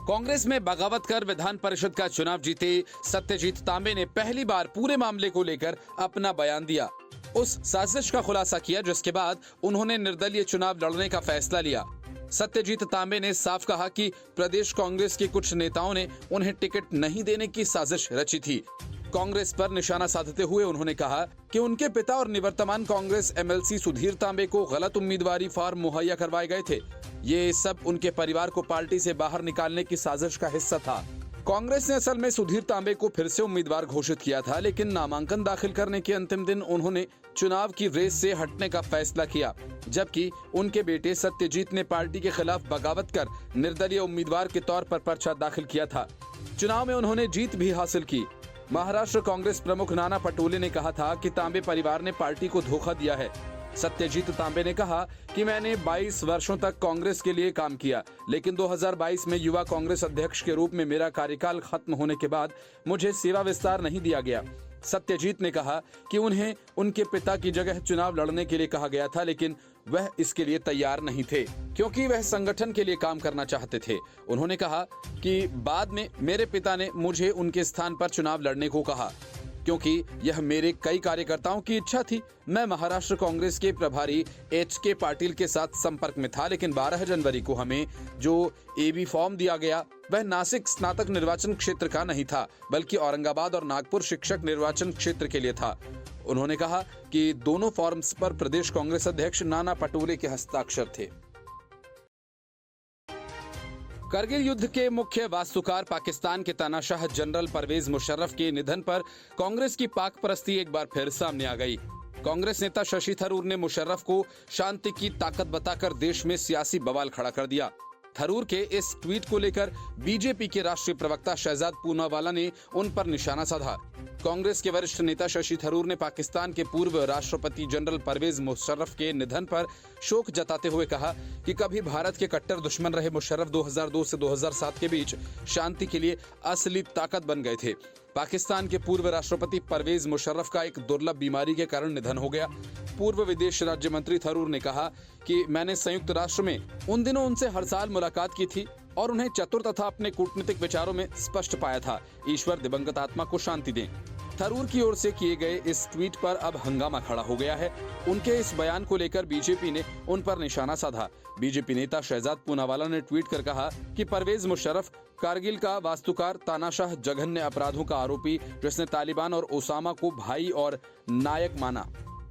कांग्रेस में बगावत कर विधान परिषद का चुनाव जीते सत्यजीत तांबे ने पहली बार पूरे मामले को लेकर अपना बयान दिया। उस साजिश का खुलासा किया जिसके बाद उन्होंने निर्दलीय चुनाव लड़ने का फैसला लिया। सत्यजीत तांबे ने साफ कहा कि प्रदेश कांग्रेस के कुछ नेताओं ने उन्हें टिकट नहीं देने की साजिश रची थी। कांग्रेस पर निशाना साधते हुए उन्होंने कहा कि उनके पिता और निवर्तमान कांग्रेस एमएलसी सुधीर तांबे को गलत उम्मीदवारी फॉर्म मुहैया करवाए गए थे। ये सब उनके परिवार को पार्टी से बाहर निकालने की साजिश का हिस्सा था। कांग्रेस ने असल में सुधीर तांबे को फिर से उम्मीदवार घोषित किया था, लेकिन नामांकन दाखिल करने के अंतिम दिन उन्होंने चुनाव की रेस से हटने का फैसला किया, जबकि उनके बेटे सत्यजीत ने पार्टी के खिलाफ बगावत कर निर्दलीय उम्मीदवार के तौर पर पर्चा दाखिल किया था। चुनाव में उन्होंने जीत भी हासिल की। महाराष्ट्र कांग्रेस प्रमुख नाना पटोले ने कहा था कि तांबे परिवार ने पार्टी को धोखा दिया है। सत्यजीत तांबे ने कहा कि मैंने 22 वर्षों तक कांग्रेस के लिए काम किया, लेकिन 2022 में युवा कांग्रेस अध्यक्ष के रूप में मेरा कार्यकाल खत्म होने के बाद मुझे सेवा विस्तार नहीं दिया गया। सत्यजीत ने कहा कि उन्हें उनके पिता की जगह चुनाव लड़ने के लिए कहा गया था, लेकिन वह इसके लिए तैयार नहीं थे क्योंकि वह संगठन के लिए काम करना चाहते थे। उन्होंने कहा कि बाद में मेरे पिता ने मुझे उनके स्थान पर चुनाव लड़ने को कहा क्योंकि यह मेरे कई कार्यकर्ताओं की इच्छा थी। मैं महाराष्ट्र कांग्रेस के प्रभारी HK पाटिल के साथ संपर्क में था, लेकिन 12 जनवरी को हमें जो AB फॉर्म दिया गया वह नासिक स्नातक निर्वाचन क्षेत्र का नहीं था, बल्कि औरंगाबाद और नागपुर शिक्षक निर्वाचन क्षेत्र के लिए था। उन्होंने कहा कि दोनों फॉर्म्स पर प्रदेश कांग्रेस अध्यक्ष नाना पटोले के हस्ताक्षर थे। करगिल युद्ध के मुख्य वास्तुकार पाकिस्तान के तानाशाह जनरल परवेज मुशर्रफ के निधन पर कांग्रेस की पाक परस्ती एक बार फिर सामने आ गई। कांग्रेस नेता शशि थरूर ने मुशर्रफ को शांति की ताकत बताकर देश में सियासी बवाल खड़ा कर दिया। थरूर के इस ट्वीट को लेकर बीजेपी के राष्ट्रीय प्रवक्ता शहजाद पूनावाला ने उन पर निशाना साधा। कांग्रेस के वरिष्ठ नेता शशि थरूर ने पाकिस्तान के पूर्व राष्ट्रपति जनरल परवेज मुशर्रफ के निधन पर शोक जताते हुए कहा कि कभी भारत के कट्टर दुश्मन रहे मुशर्रफ 2002 से 2007 के बीच शांति के लिए असली ताकत बन गए थे। पाकिस्तान के पूर्व राष्ट्रपति परवेज मुशर्रफ का एक दुर्लभ बीमारी के कारण निधन हो गया। पूर्व विदेश राज्य मंत्री थरूर ने कहा कि मैंने संयुक्त राष्ट्र में उन दिनों उनसे हर साल मुलाकात की थी और उन्हें चतुर तथा अपने कूटनीतिक विचारों में स्पष्ट पाया था। ईश्वर दिवंगत आत्मा को शांति दें। थरूर की ओर से किए गए इस ट्वीट पर अब हंगामा खड़ा हो गया है। उनके इस बयान को लेकर बीजेपी ने उन पर निशाना साधा। बीजेपी नेता शहजाद पूनावाला ने ट्वीट कर कहा कि परवेज मुशर्रफ कारगिल का वास्तुकार, तानाशाह, जघन्य अपराधों का आरोपी, जिसने तालिबान और ओसामा को भाई और नायक माना,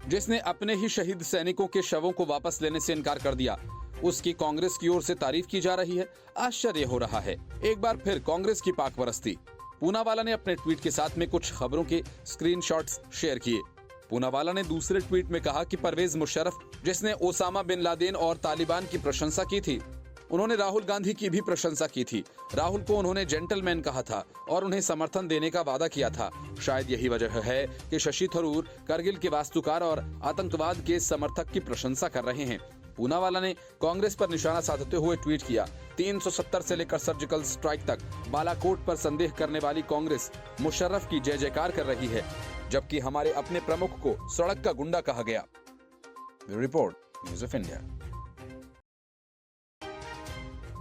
जिसने अपने ही शहीद सैनिकों के शवों को वापस लेने से इनकार कर दिया, उसकी कांग्रेस की ओर से तारीफ की जा रही है। आश्चर्य हो रहा है। एक बार फिर कांग्रेस की पाक परस्ती। पूनावाला ने अपने ट्वीट के साथ में कुछ खबरों के स्क्रीनशॉट्स शेयर किए। पूनावाला ने दूसरे ट्वीट में कहा कि परवेज मुशर्रफ, जिसने ओसामा बिन लादेन और तालिबान की प्रशंसा की थी, उन्होंने राहुल गांधी की भी प्रशंसा की थी। राहुल को उन्होंने जेंटलमैन कहा था और उन्हें समर्थन देने का वादा किया था। शायद यही वजह है कि शशि थरूर करगिल के वास्तुकार और आतंकवाद के समर्थक की प्रशंसा कर रहे हैं। पूनावाला ने कांग्रेस पर निशाना साधते हुए ट्वीट किया, 370 से लेकर सर्जिकल स्ट्राइक तक बालाकोट पर संदेह करने वाली कांग्रेस मुशर्रफ की जय जयकार कर रही है, जबकि हमारे अपने प्रमुख को सड़क का गुंडा कहा गया। Report, news of India.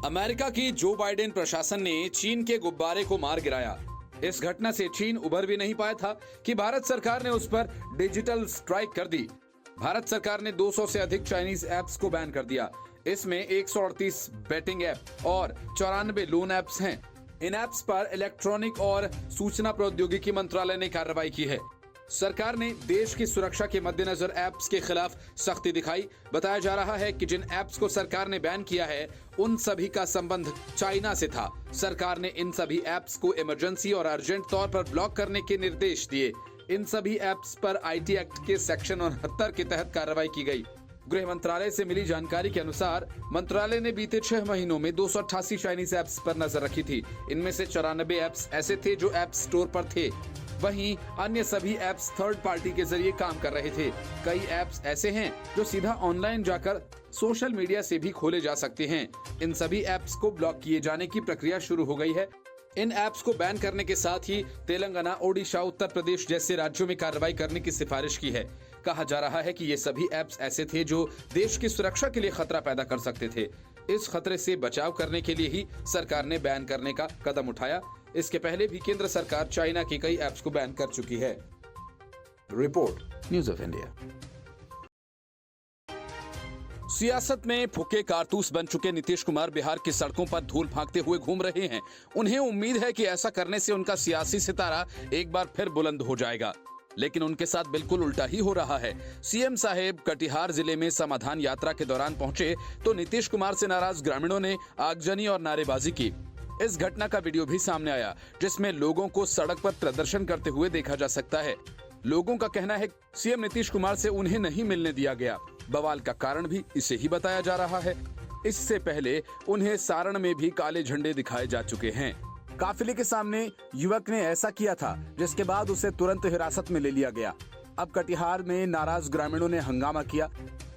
America की जो बाइडेन प्रशासन ने चीन के गुब्बारे को मार गिराया। इस घटना से चीन उबर भी नहीं पाया था कि भारत सरकार ने उस पर डिजिटल स्ट्राइक कर दी। भारत सरकार ने 200 से अधिक चाइनीज ऐप्स को बैन कर दिया। इसमें 138 बैटिंग ऐप और 94 लोन ऐप्स हैं। इन ऐप्स पर इलेक्ट्रॉनिक और सूचना प्रौद्योगिकी मंत्रालय ने कार्रवाई की है। सरकार ने देश की सुरक्षा के मद्देनजर ऐप्स के खिलाफ सख्ती दिखाई। बताया जा रहा है कि जिन ऐप्स को सरकार ने बैन किया है उन सभी का संबंध चाइना से था। सरकार ने इन सभी ऐप्स को इमरजेंसी और अर्जेंट तौर पर ब्लॉक करने के निर्देश दिए। इन सभी ऐप्स पर IT एक्ट के सेक्शन 69 के तहत कार्रवाई की गई। गृह मंत्रालय से मिली जानकारी के अनुसार मंत्रालय ने बीते 6 महीनों में 288 चाइनीज ऐप्स पर नजर रखी थी। इनमें से 94 ऐप्स ऐसे थे जो ऐप स्टोर पर थे। वहीं अन्य सभी ऐप्स थर्ड पार्टी के जरिए काम कर रहे थे। कई ऐप्स ऐसे हैं जो सीधा ऑनलाइन जाकर सोशल मीडिया से भी खोले जा सकते हैं। इन सभी ऐप्स को ब्लॉक किए जाने की प्रक्रिया शुरू हो गई है। इन ऐप्स को बैन करने के साथ ही तेलंगाना, ओडिशा, उत्तर प्रदेश जैसे राज्यों में कार्रवाई करने की सिफारिश की है। कहा जा रहा है कि ये सभी ऐप्स ऐसे थे जो देश की सुरक्षा के लिए खतरा पैदा कर सकते थे। इस खतरे से बचाव करने के लिए ही सरकार ने बैन करने का कदम उठाया। इसके पहले भी केंद्र सरकार चाइना की कई ऐप्स को बैन कर चुकी है। Report, news of India. सियासत में फूके कारतूस बन चुके नीतीश कुमार बिहार की सड़कों पर धूल फेंकते हुए घूम रहे हैं। उन्हें उम्मीद है कि ऐसा करने से उनका सियासी सितारा एक बार फिर बुलंद हो जाएगा, लेकिन उनके साथ बिल्कुल उल्टा ही हो रहा है। सीएम साहेब कटिहार जिले में समाधान यात्रा के दौरान पहुंचे तो नीतीश कुमार से नाराज ग्रामीणों ने आगजनी और नारेबाजी की। इस घटना का वीडियो भी सामने आया, जिसमें लोगों को सड़क पर प्रदर्शन करते हुए देखा जा सकता है। लोगों का कहना है सीएम नीतीश कुमार से उन्हें नहीं मिलने दिया गया। बवाल का कारण भी इसे ही बताया जा रहा है। इससे पहले उन्हें सारण में भी काले झंडे दिखाए जा चुके हैं। काफिले के सामने युवक ने ऐसा किया था, जिसके बाद उसे तुरंत हिरासत में ले लिया गया। अब कटिहार में नाराज ग्रामीणों ने हंगामा किया।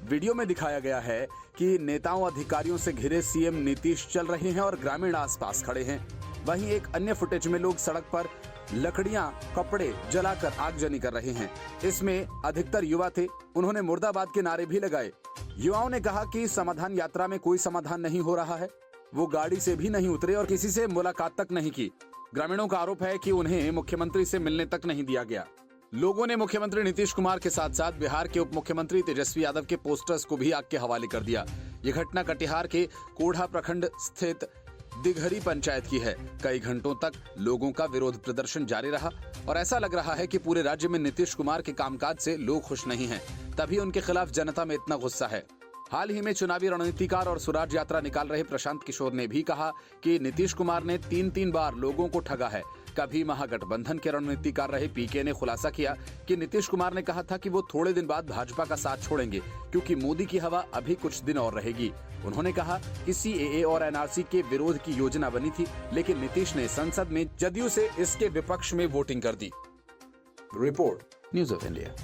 वीडियो में दिखाया गया है कि नेताओं अधिकारियों से घिरे सीएम नीतीश चल रहे हैं और ग्रामीण आसपास खड़े हैं। वहीं एक अन्य फुटेज में लोग सड़क पर लकड़ियां, कपड़े जलाकर आगजनी कर रहे हैं। इसमें अधिकतर युवा थे। उन्होंने मुर्दाबाद के नारे भी लगाए। युवाओं ने कहा कि समाधान यात्रा में कोई समाधान नहीं हो रहा है। वो गाड़ी से भी नहीं उतरे और किसी से मुलाकात तक नहीं की। ग्रामीणों का आरोप है कि उन्हें मुख्यमंत्री से मिलने तक नहीं दिया गया। लोगों ने मुख्यमंत्री नीतीश कुमार के साथ साथ बिहार के उप मुख्यमंत्री तेजस्वी यादव के पोस्टर्स को भी आग के हवाले कर दिया। ये घटना कटिहार के कोढ़ा प्रखंड स्थित दिघरी पंचायत की है। कई घंटों तक लोगों का विरोध प्रदर्शन जारी रहा और ऐसा लग रहा है कि पूरे राज्य में नीतीश कुमार के कामकाज से लोग खुश नहीं हैं। तभी उनके खिलाफ जनता में इतना गुस्सा है। हाल ही में चुनावी रणनीतिकार और स्वराज यात्रा निकाल रहे प्रशांत किशोर ने भी कहा कि नीतीश कुमार ने 3 बार लोगों को ठगा है। कभी महागठबंधन के रणनीतिकार रहे पीके ने खुलासा किया कि नीतीश कुमार ने कहा था कि वो थोड़े दिन बाद भाजपा का साथ छोड़ेंगे, क्योंकि मोदी की हवा अभी कुछ दिन और रहेगी। उन्होंने कहा कि सीएए और एनआरसी के विरोध की योजना बनी थी, लेकिन नीतीश ने संसद में जदयू से इसके विपक्ष में वोटिंग कर दी। Report, news of India.